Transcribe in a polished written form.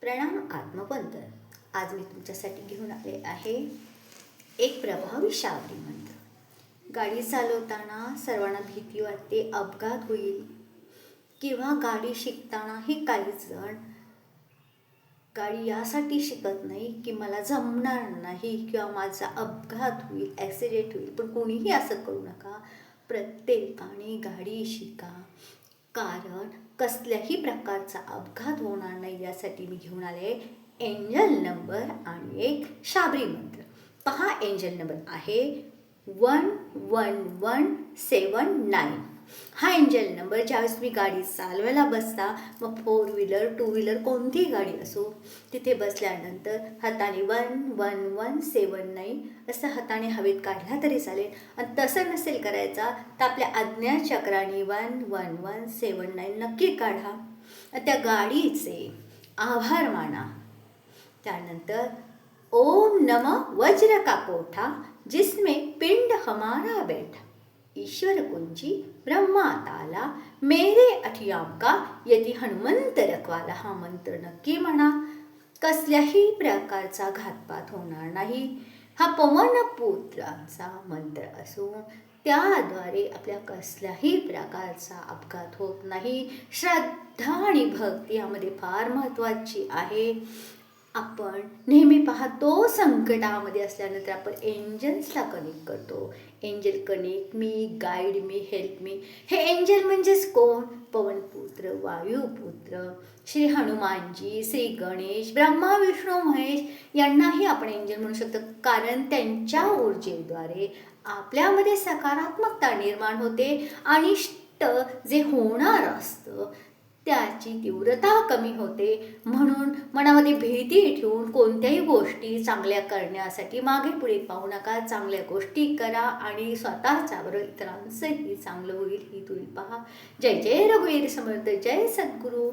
प्रणाम आत्मवंत. आज मी तुमच्यासाठी घेऊन आले आहे एक प्रभावी शाब्दिक मंत्र. गाडी चालवताना सर्वांना भीती वाटते, अपघात होईल किंवा गाडी शिकतानाही काही जण गाडी यासाठी शिकत नाही की मला जमणार नाही किंवा माझा अपघात होईल, ॲक्सिडेंट होईल. पण कोणीही असं करू नका. प्रत्येकाने गाडी शिका, कारण कसल्याही प्रकारचा अपघात होणार नाही यासाठी मी घेऊन आले एंजल नंबर आणि एक शाबरी मंत्र. पहा, एंजल नंबर आहे 11179. हा एंजल नंबर ज्यावेळेस तुम्ही गाडी चालवायला बसता, मग 4 व्हीलर 2 व्हीलर कोणतीही गाडी असो, तिथे बसल्यानंतर हाताने 11179 असं हाताने हवेत काढला तरी चालेल. आणि तसं नसेल करायचा तर आपल्या आज्ञाचक्राने 11179 नक्की काढा. त्या गाडीचे आभार माना. त्यानंतर ओम नमः वज्र का कोठा जिसमें पिंड हमारा बैठा, ईश्वर कुंजी ब्रह्मा ताला मेरे अठियाम का यति हनुमंत रखवाला. हा मंत्र नक्की म्हणा. कसल्याही प्रकारचा घातपात होणार नाही. हा पवनपुत्रांचा मंत्र असून त्याद्वारे आपल्या कसल्याही प्रकारचा अपघात होत नाही. श्रद्धा आणि भक्ती यामध्ये फार महत्त्वाची आहे. आपण नेहमी पाहतो संकटामध्ये असल्यानंतर आपण एंजल्सला कनेक्ट करतो. एंजल कनेक्ट मी, गाईड मी, हेल्प मी. हे एंजल म्हणजेच कोण? पवनपुत्र, वायुपुत्र, श्री हनुमानजी, श्री गणेश, ब्रह्मा, विष्णू, महेश यांनाही आपण एंजल म्हणू शकतो. कारण त्यांच्या ऊर्जेद्वारे आपल्यामध्ये सकारात्मकता निर्माण होते आणि इष्ट जे होणार असतं त्याची तीव्रता कमी होते. म्हणून मनामध्ये भीती ठेवून कोणत्याही गोष्टी चांगल्या करण्यासाठी मागे पुढे पाहू नका. चांगल्या गोष्टी करा आणि स्वतःच्या बरोबर इतरांचंही चांगलं होईल ही तुम्ही पहा. जय जय रघुवीर समर्थ, जय सद्गुरू.